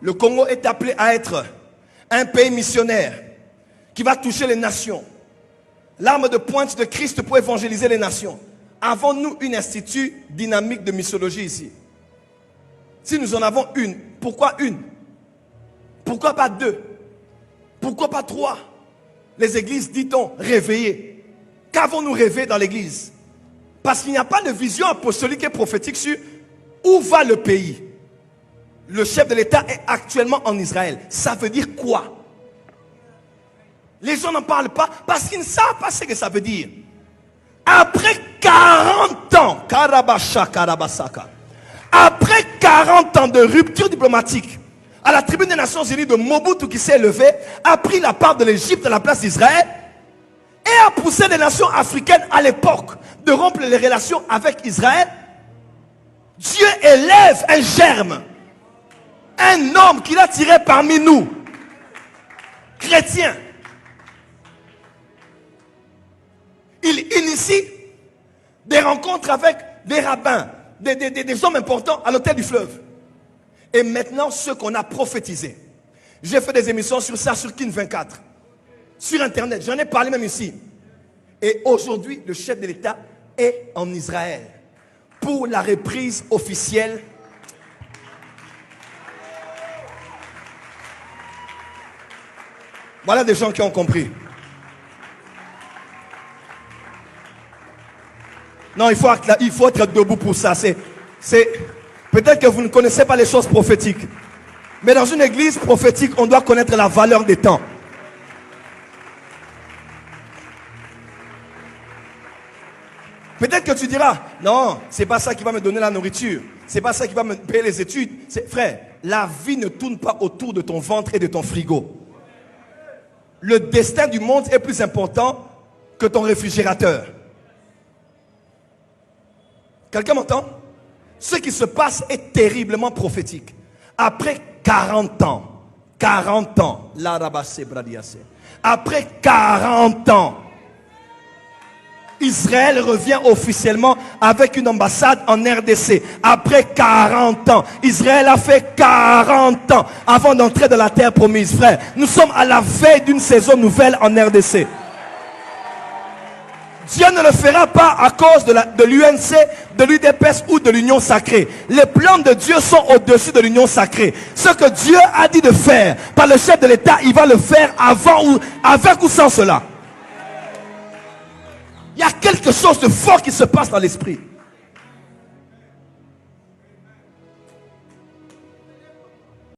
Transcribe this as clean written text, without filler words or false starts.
Le Congo est appelé à être un pays missionnaire qui va toucher les nations. L'arme de pointe de Christ pour évangéliser les nations. Avons-nous un institut dynamique de missiologie ici? Si nous en avons une, pourquoi une? Pourquoi pas deux? Pourquoi pas trois? Les églises, dit-on, réveillées. Qu'avons-nous rêvé dans l'église? Parce qu'il n'y a pas de vision apostolique et prophétique sur où va le pays. Le chef de l'État est actuellement en Israël. Ça veut dire quoi? Les gens n'en parlent pas parce qu'ils ne savent pas ce que ça veut dire. Après 40 ans, après 40 ans de rupture diplomatique, à la tribune des Nations Unies de Mobutu qui s'est levé, a pris la part de l'Égypte à la place d'Israël et a poussé les nations africaines à l'époque de rompre les relations avec Israël. Dieu élève un germe, un homme qu'il a tiré parmi nous, chrétiens. Il initie des rencontres avec des rabbins, des hommes importants à l'hôtel du fleuve. Et maintenant, ce qu'on a prophétisé. J'ai fait des émissions sur ça, sur Kin 24. Sur Internet, j'en ai parlé même ici. Et aujourd'hui, le chef de l'État est en Israël pour la reprise officielle. Voilà des gens qui ont compris. Non, il faut être debout pour ça. Peut-être que vous ne connaissez pas les choses prophétiques. Mais dans une église prophétique, on doit connaître la valeur des temps. Peut-être que tu diras, non, c'est pas ça qui va me donner la nourriture. C'est pas ça qui va me payer les études. Frère, la vie ne tourne pas autour de ton ventre et de ton frigo. Le destin du monde est plus important que ton réfrigérateur. Quelqu'un m'entend? Ce qui se passe est terriblement prophétique. Après 40 ans, après 40 ans, Israël revient officiellement avec une ambassade en RDC. Après 40 ans, Israël a fait 40 ans avant d'entrer dans la terre promise. Frère, nous sommes à la veille d'une saison nouvelle en RDC. Dieu ne le fera pas à cause de l'UNC, de l'UDPS ou de l'union sacrée. Les plans de Dieu sont au-dessus de l'union sacrée. Ce que Dieu a dit de faire par le chef de l'État, il va le faire avec ou sans cela. Il y a quelque chose de fort qui se passe dans l'esprit.